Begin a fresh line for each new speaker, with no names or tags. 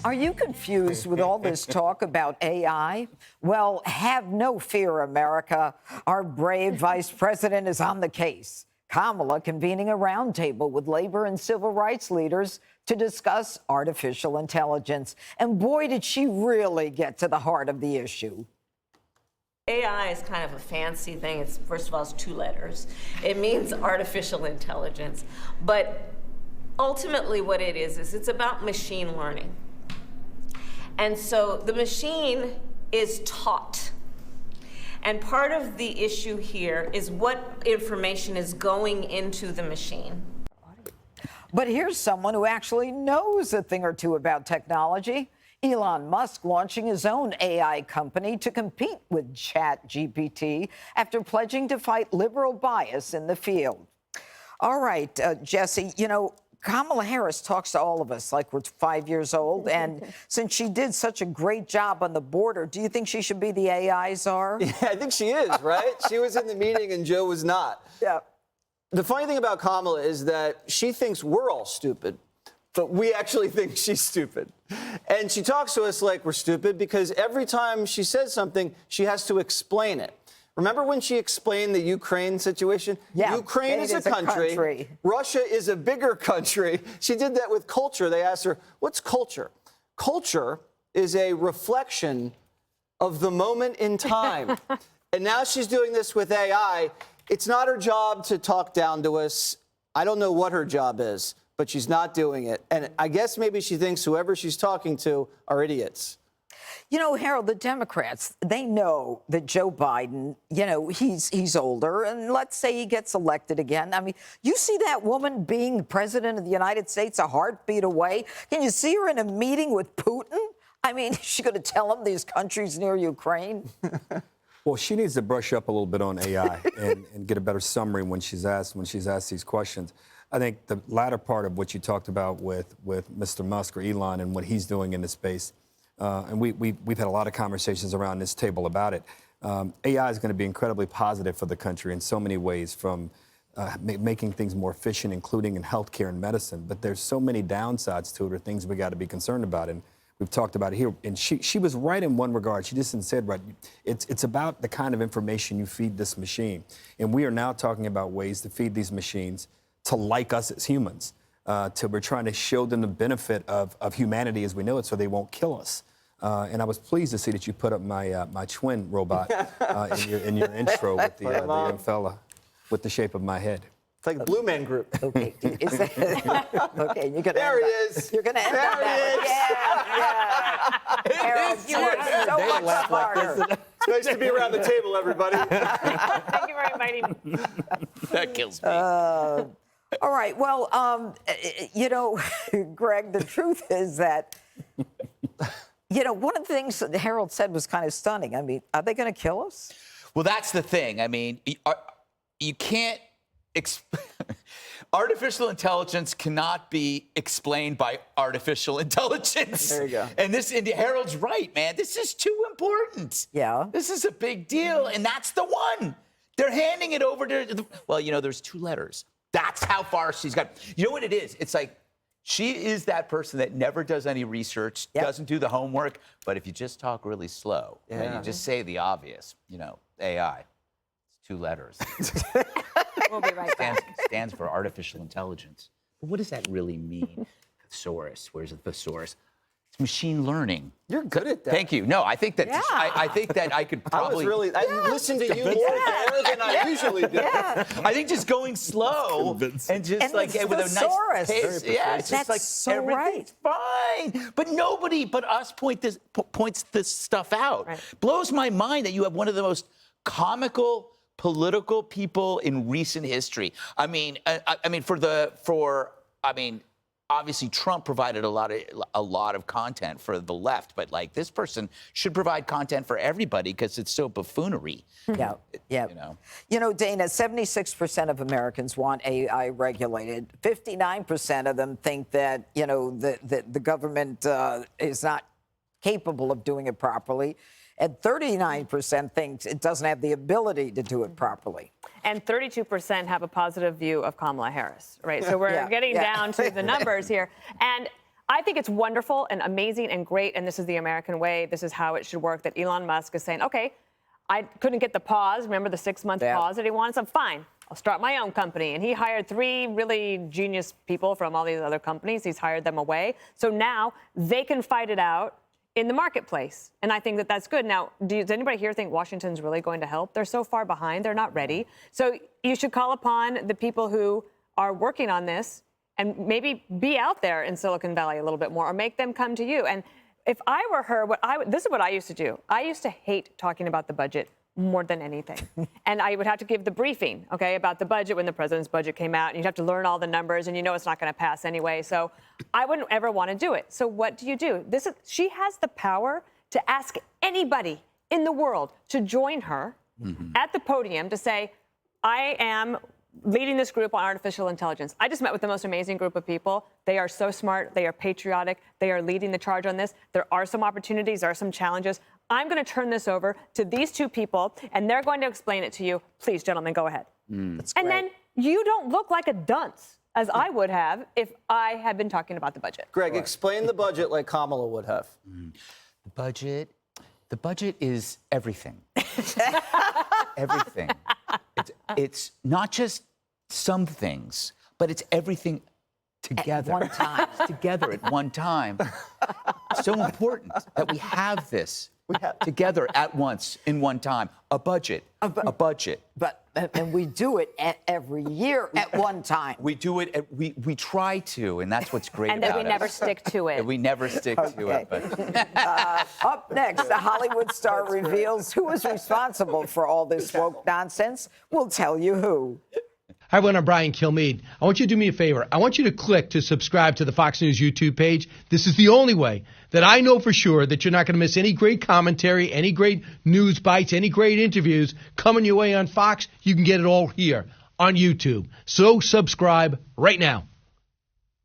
Are you confused with all this talk about AI? Well, have no fear, America. Our brave vice president is on the case. Kamala convening a roundtable with labor and civil rights leaders to discuss artificial intelligence. And boy, did she really get to the heart of the issue.
AI is kind of a fancy thing. It's, first of all, it's 2 letters. It means artificial intelligence. But ultimately what it is it's about machine learning. And so the machine is taught. And part of the issue here is what information is going into the machine.
But here's someone who actually knows a thing or two about technology. Elon Musk launching his own AI company to compete with ChatGPT after pledging to fight liberal bias in the field. All right, Jesse, you know, Kamala Harris talks to all of us like we're 5 years old. And since she did such a great job on the border, do you think she should be the AI czar?
Yeah, I think she is, right? She was in the meeting and Joe was not.
Yeah.
The funny thing about Kamala is that she thinks we're all stupid, but we actually think she's stupid. And she talks to us like we're stupid because every time she says something, she has to explain it. Remember when she explained the Ukraine situation?
Yeah,
Ukraine is a country. Russia is a bigger country. She did that with culture. They asked her, what's culture? Culture is a reflection of the moment in time. And now she's doing this with AI. It's not her job to talk down to us. I don't know what her job is, but she's not doing it. And I guess maybe she thinks whoever she's talking to are idiots.
You know, Harold, the Democrats, they know that Joe Biden, you know, he's older, and let's say he gets elected again. I mean, you see that woman being president of the United States a heartbeat away? Can you see her in a meeting with Putin? I mean, is she going to tell him these countries near Ukraine?
Well, she needs to brush up a little bit on AI and get a better summary when she's asked these questions. I think the latter part of what you talked about with Mr. Musk or Elon and what he's doing in this space, and we've had a lot of conversations around this table about it. AI is going to be incredibly positive for the country in so many ways, from making things more efficient, including in healthcare and medicine. But there's so many downsides to it, or things we got to be concerned about. And we've talked about it here. And she was right in one regard. She just didn't say it right. It's about the kind of information you feed this machine. And we are now talking about ways to feed these machines to like us as humans. We're trying to show them the benefit of humanity as we know it so they won't kill us. And I was pleased to see that you put up my twin robot in your intro with the young fella with the shape of my head.
It's like the Blue Man Group.
Okay, is that, okay, you're gonna.
There he is.
You're gonna end on that. Yeah. Harold, you are so much smarter.
It's nice to be around the table, everybody.
Thank you for inviting me.
That kills me.
All right. Well, you know, Greg, the truth is that, you know, one of the things that Harold said was kind of stunning. I mean, are they going to kill us?
Well, that's the thing. I mean, you can't. Artificial intelligence cannot be explained by artificial intelligence.
There you go.
And Harold's right, man. This is too important.
Yeah.
This is a big deal, and that's the one. They're handing it over to. Well, you know, there's 2 letters. That's how far she's got. You know what it is? It's like she is that person that never does any research, doesn't do the homework. But if you just talk really slow and you just say the obvious, you know, AI, it's 2 letters.
We'll be right back.
Stands for artificial intelligence. But what does that really mean? Thesaurus. Where's the thesaurus? It's machine learning.
You're good at that.
Thank you. No, I think that I think that I could probably.
I listened to you more there than I usually do.
Yeah.
I think just going slow and just
And
like
it's
with a
thesaurus.
nice pace. Yeah, it's just
That's
like
so
everything's fine. But nobody but us points this stuff out.
Right.
Blows my mind that you have one of the most comical political people in recent history. I mean, obviously Trump provided a lot of content for the left, but like this person should provide content for everybody because it's so buffoonery.
Yeah, yeah. You know, Dana, 76% of Americans want AI regulated. 59% of them think that, you know, the government is not capable of doing it properly. And 39% thinks it doesn't have the ability to do it properly.
And 32% have a positive view of Kamala Harris, right? So we're getting down to the numbers here. And I think it's wonderful and amazing and great, and this is the American way. This is how it should work, that Elon Musk is saying, okay, I couldn't get the pause. Remember the 6-month pause that he wanted? So fine, I'll start my own company. And he hired 3 really genius people from all these other companies. He's hired them away. So now they can fight it out in the marketplace. And I think that that's good. Now, does anybody here think Washington's really going to help? They're so far behind. They're not ready. So you should call upon the people who are working on this and maybe be out there in Silicon Valley a little bit more, or make them come to you. And if I were her, this is what I used to do. I used to hate talking about the budget more than anything. And I would have to give the briefing, okay, about the budget when the president's budget came out. And you'd have to learn all the numbers, and you know it's not going to pass anyway. So I wouldn't ever want to do it. So what do? She has the power to ask anybody in the world to join her at the podium to say, I am leading this group on artificial intelligence. I just met with the most amazing group of people. They are so smart. They are patriotic. They are leading the charge on this. There are some opportunities. There are some challenges. I'm going to turn this over to these 2 people, and they're going to explain it to you. Please, gentlemen, go ahead.
That's
and
great.
then you don't look like a dunce, as I would have if I had been talking about the budget.
Greg, explain the budget like Kamala would have.
The budget is everything. Everything. It's not just some things, but it's everything together.
At one time.
Together at one time. So important that we have this together at once in one time. A budget. A budget.
And we do it every year at one time.
We do it. We try to, and that's what's great
And
about
then we
it.
never stick to it.
And we never stick to it. But
Up next, the Hollywood star reveals who is responsible for all this woke nonsense. We'll tell you who.
Hi, everyone. I'm Brian Kilmeade. I want you to do me a favor. I want you to click to subscribe to the Fox News YouTube page. This is the only way that I know for sure that you're not going to miss any great commentary, any great news bites, any great interviews coming your way on Fox. You can get it all here on YouTube. So subscribe right now.